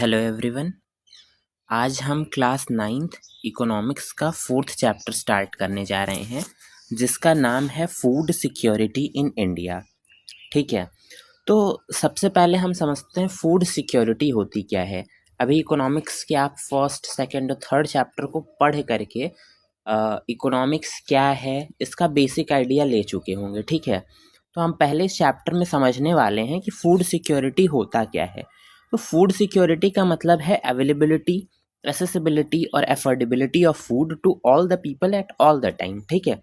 Hello everyone. आज हम class 9th economics का 4th चैप्टर स्टार्ट करने जा रहे हैं जिसका नाम है फूड सिक्योरिटी इन इंडिया। ठीक है, तो सबसे पहले हम समझते हैं फूड सिक्योरिटी होती क्या है। अभी इकोनॉमिक्स के आप फर्स्ट सेकंड और थर्ड चैप्टर को पढ़ करके इकोनॉमिक्स क्या है इसका बेसिक आइडिया ले चुके होंगे। ठीक है, तो हम पहले इस चैप्टर में समझने वाले हैं कि फूड सिक्योरिटी होता क्या है। तो फूड सिक्योरिटी का मतलब है अवेलेबिलिटी, एसेसिबिलिटी और affordability of food to all the people at all the time. ठीक है,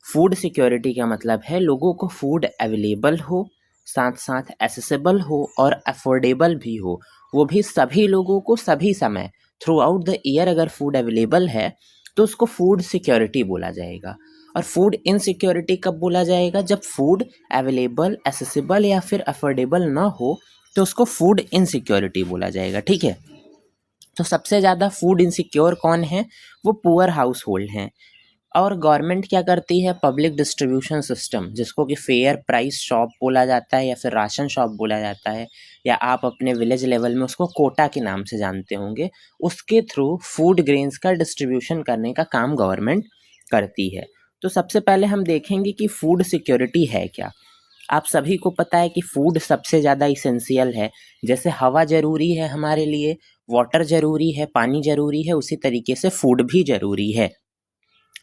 फूड सिक्योरिटी का मतलब है लोगों को फूड अवेलेबल हो, साथ साथ एसेसिबल हो और अफोर्डेबल भी हो, वो भी सभी लोगों को सभी समय थ्रू आउट द ईयर। अगर फूड अवेलेबल है तो उसको फूड सिक्योरिटी बोला जाएगा। और फूड इनसिक्योरिटी कब बोला जाएगा? जब फूड अवेलेबल, एसेसिबल या फिर अफोर्डेबल ना हो तो उसको फूड इनसिक्योरिटी बोला जाएगा। ठीक है, तो सबसे ज़्यादा फूड इनसिक्योर कौन है? वो पुअर हाउस होल्ड हैं। और गवर्नमेंट क्या करती है? पब्लिक डिस्ट्रीब्यूशन सिस्टम, जिसको कि फेयर प्राइस शॉप बोला जाता है या फिर राशन शॉप बोला जाता है, या आप अपने विलेज लेवल में उसको कोटा के नाम से जानते होंगे। उसके थ्रू फूड ग्रेन्स का डिस्ट्रीब्यूशन करने का काम गवर्नमेंट करती है। तो सबसे पहले हम देखेंगे कि फूड सिक्योरिटी है क्या। आप सभी को पता है कि फूड सबसे ज़्यादा इसेंशियल है। जैसे हवा ज़रूरी है हमारे लिए, वाटर ज़रूरी है, पानी ज़रूरी है, उसी तरीके से फूड भी ज़रूरी है।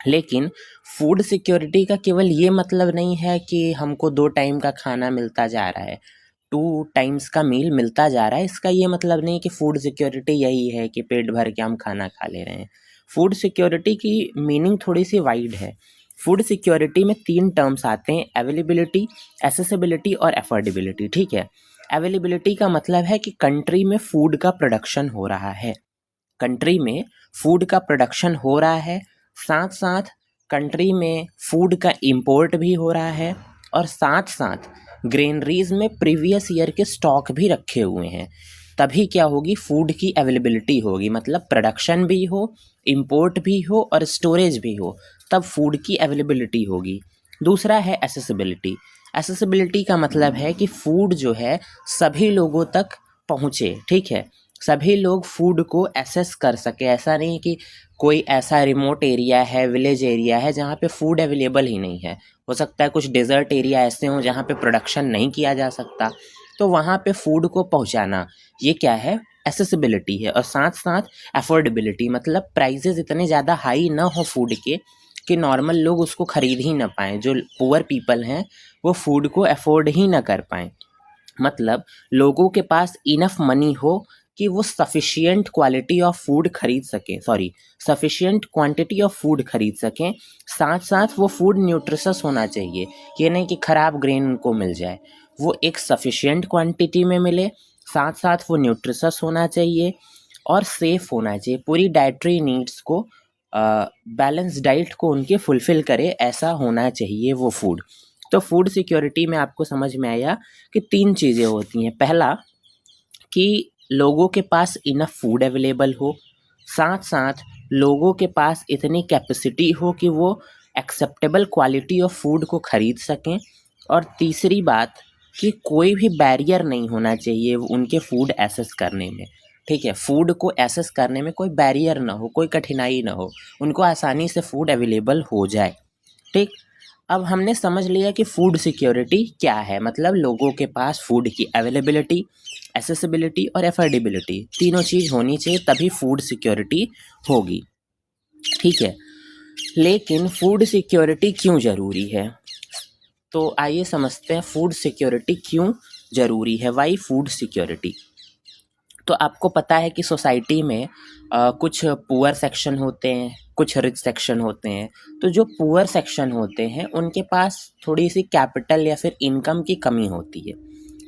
लेकिन फूड सिक्योरिटी का केवल ये मतलब नहीं है कि हमको 2 टाइम का खाना मिलता जा रहा है, 2 टाइम्स का मील मिलता जा रहा है। इसका ये मतलब नहीं कि फूड सिक्योरिटी यही है कि पेट भर के हम खाना खा ले रहे हैं। फूड सिक्योरिटी की मीनिंग थोड़ी सी वाइड है। फूड सिक्योरिटी में 3 टर्म्स आते हैं: अवेलेबिलिटी, एसेसिबिलिटी और अफोर्डेबिलिटी। ठीक है, अवेलेबिलिटी का मतलब है कि कंट्री में फूड का प्रोडक्शन हो रहा है, कंट्री में फूड का प्रोडक्शन हो रहा है, साथ साथ कंट्री में फूड का इंपोर्ट भी हो रहा है, और साथ साथ ग्रेनरीज में प्रीवियस ईयर के स्टॉक भी रखे हुए हैं। तभी क्या होगी? फूड की अवेलेबिलिटी होगी। मतलब प्रोडक्शन भी हो, इंपोर्ट भी हो और स्टोरेज भी हो, तब फूड की अवेलेबिलिटी होगी। दूसरा है एसेसिबिलिटी। एसेसिबिलिटी का मतलब है कि फूड जो है सभी लोगों तक पहुँचे। ठीक है, सभी लोग फूड को एसेस कर सके। ऐसा नहीं कि कोई ऐसा रिमोट एरिया है, विलेज एरिया है जहाँ पे फूड अवेलेबल ही नहीं है। हो सकता है कुछ डेजर्ट एरिया ऐसे हों जहाँ पे प्रोडक्शन नहीं किया जा सकता, तो वहाँ पे फूड को पहुँचाना, ये क्या है? एसेसिबिलिटी है। और साथ साथ अफोर्डेबिलिटी, मतलब प्राइजेज इतने ज़्यादा हाई ना हो फूड के कि नॉर्मल लोग उसको ख़रीद ही ना पाएँ, जो पुअर पीपल हैं वो फूड को अफोर्ड ही ना कर पाएँ। मतलब लोगों के पास इनफ मनी हो कि वो सफिशिएंट क्वालिटी ऑफ फूड खरीद सकें, सफिशिएंट क्वांटिटी ऑफ फूड खरीद सकें। साथ साथ वो फूड न्यूट्रिशस होना चाहिए, ये नहीं कि ख़राब ग्रेन उनको मिल जाए। वो एक सफिशिएंट क्वांटिटी में मिले, साथ साथ वो न्यूट्रिशस होना चाहिए और सेफ़ होना चाहिए। पूरी डाइटरी नीड्स को, बैलेंस डाइट को उनके फुलफ़िल करे, ऐसा होना चाहिए वो फूड। तो फूड सिक्योरिटी में आपको समझ में आया कि 3 चीज़ें होती हैं। पहला कि लोगों के पास इनफ फूड अवेलेबल हो, साथ साथ लोगों के पास इतनी कैपेसिटी हो कि वो एक्सेप्टेबल क्वालिटी ऑफ फूड को ख़रीद सकें, और तीसरी बात कि कोई भी बैरियर नहीं होना चाहिए उनके फूड एसेस करने में। ठीक है, फूड को एसेस करने में कोई बैरियर ना हो, कोई कठिनाई ना हो, उनको आसानी से फूड अवेलेबल हो जाए। ठीक, अब हमने समझ लिया कि फूड सिक्योरिटी क्या है। मतलब लोगों के पास फूड की अवेलेबिलिटी, एसेसिबिलिटी और अफोर्डेबिलिटी तीनों चीज़ होनी चाहिए, तभी फूड सिक्योरिटी होगी। ठीक है, लेकिन फूड सिक्योरिटी क्यों ज़रूरी है? तो आइए समझते हैं फूड सिक्योरिटी क्यों ज़रूरी है। Why food security? तो आपको पता है कि सोसाइटी में कुछ पुअर सेक्शन होते हैं, कुछ रिच सेक्शन होते हैं। तो जो पुअर सेक्शन होते हैं उनके पास थोड़ी सी कैपिटल या फिर इनकम की कमी होती है।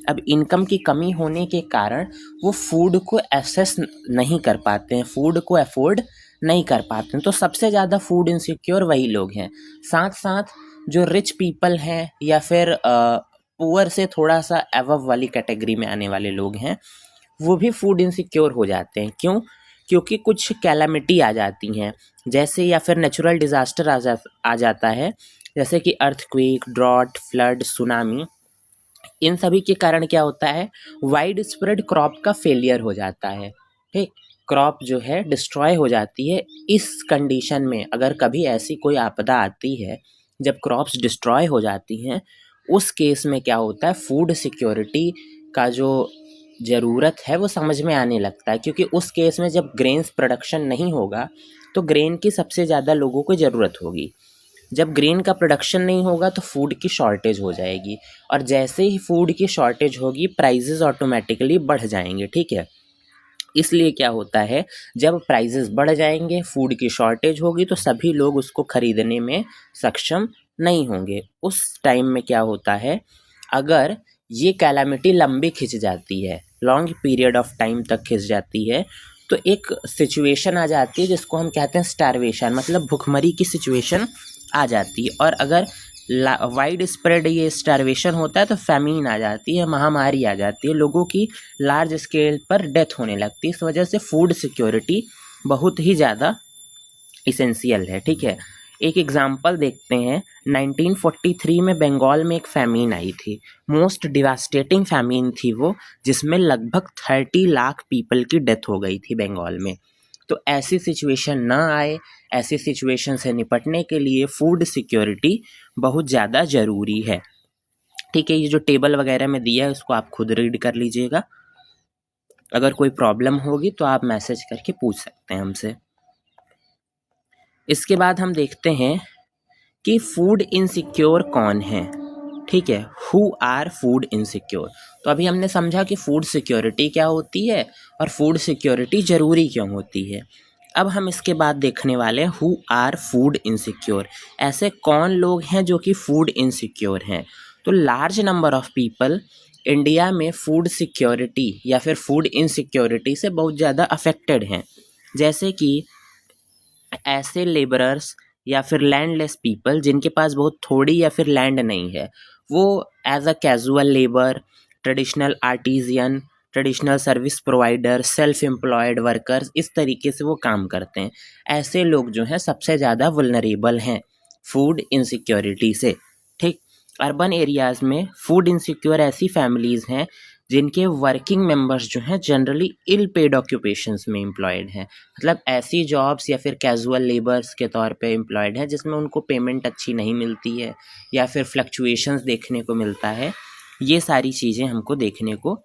अब इनकम की कमी होने के कारण वो फूड को एसेस नहीं कर पाते हैं, फूड को अफोर्ड नहीं कर पाते हैं। तो सबसे ज़्यादा फूड इनसिक्योर वही लोग हैं। साथ साथ जो रिच पीपल हैं या फिर पुअर से थोड़ा सा अबव वाली कैटेगरी में आने वाले लोग हैं, वो भी फूड इनसिक्योर हो जाते हैं। क्यों? क्योंकि कुछ कैलामिटी आ जाती हैं, जैसे या फिर नेचुरल डिज़ास्टर आ जाता है, जैसे कि अर्थक्वेक, ड्रॉट, फ्लड, सुनामी। इन सभी के कारण क्या होता है? वाइड स्प्रेड क्रॉप का फेलियर हो जाता है। ठीक, क्रॉप जो है डिस्ट्रॉय हो जाती है। इस कंडीशन में अगर कभी ऐसी कोई आपदा आती है जब क्रॉप्स डिस्ट्रॉय हो जाती हैं, उस केस में क्या होता है, फूड सिक्योरिटी का जो ज़रूरत है वो समझ में आने लगता है, क्योंकि उस केस में जब ग्रेन्स प्रोडक्शन नहीं होगा तो ग्रेन की सबसे ज़्यादा लोगों को ज़रूरत होगी। जब ग्रेन का प्रोडक्शन नहीं होगा तो फूड की शॉर्टेज हो जाएगी, और जैसे ही फूड की शॉर्टेज होगी प्राइजेस ऑटोमेटिकली बढ़ जाएंगे। ठीक है, इसलिए क्या होता है, जब प्राइजेस बढ़ जाएंगे, फूड की शॉर्टेज होगी, तो सभी लोग उसको खरीदने में सक्षम नहीं होंगे। उस टाइम में क्या होता है, अगर ये कैलामिटी लंबी खिंच जाती है, लॉन्ग पीरियड ऑफ टाइम तक खिंच जाती है, तो एक सिचुएशन आ जाती है जिसको हम कहते हैं स्टारवेशन, मतलब भुखमरी की सिचुएशन आ जाती है। और अगर वाइड स्प्रेड ये स्टारवेशन होता है तो फैमिन आ जाती है, महामारी आ जाती है, लोगों की लार्ज स्केल पर डेथ होने लगती है। इस वजह से फूड सिक्योरिटी बहुत ही ज़्यादा इसेंशियल है। ठीक है, एक एग्जांपल देखते हैं। 1943 में बंगाल में एक फैमिन आई थी, मोस्ट डिवास्टेटिंग फैमिन थी वो, जिसमें लगभग 30 लाख पीपल की डेथ हो गई थी बंगाल में। तो ऐसी सिचुएशन ना आए, ऐसी सिचुएशन से निपटने के लिए फूड सिक्योरिटी बहुत ज़्यादा ज़रूरी है। ठीक है, ये जो टेबल वगैरह में दिया है उसको आप खुद रीड कर लीजिएगा। अगर कोई प्रॉब्लम होगी तो आप मैसेज करके पूछ सकते हैं हमसे। इसके बाद हम देखते हैं कि फूड इनसिक्योर कौन है। ठीक है, हु आर फूड इनसिक्योर। तो अभी हमने समझा कि फूड सिक्योरिटी क्या होती है और फूड सिक्योरिटी ज़रूरी क्यों होती है। अब हम इसके बाद देखने वाले हैं हु आर फूड इनसिक्योर। ऐसे कौन लोग हैं जो कि फूड इनसिक्योर हैं। तो large number of people India में फूड सिक्योरिटी या फिर फूड इनसिक्योरिटी से बहुत ज़्यादा अफेक्टेड हैं। जैसे कि ऐसे लेबरर्स या फिर लैंडलेस पीपल जिनके पास बहुत थोड़ी या फिर लैंड नहीं है, वो as a casual labour, traditional artisan, traditional service provider, self employed workers, इस तरीके से वो काम करते हैं। ऐसे लोग जो हैं सबसे ज़्यादा वल्नरेबल हैं फूड इनसिक्योरिटी से। ठीक, अर्बन एरियाज़ में फूड इनसिक्योर ऐसी फैमिलीज़ हैं जिनके वर्किंग मेंबर्स जो हैं जनरली इल पेड ऑक्यूपेशंस में एम्प्लॉयड हैं, मतलब ऐसी जॉब्स या फिर कैजुअल लेबर्स के तौर पे एम्प्लॉयड हैं जिसमें उनको पेमेंट अच्छी नहीं मिलती है या फिर फ्लक्चुएशंस देखने को मिलता है। ये सारी चीज़ें हमको देखने को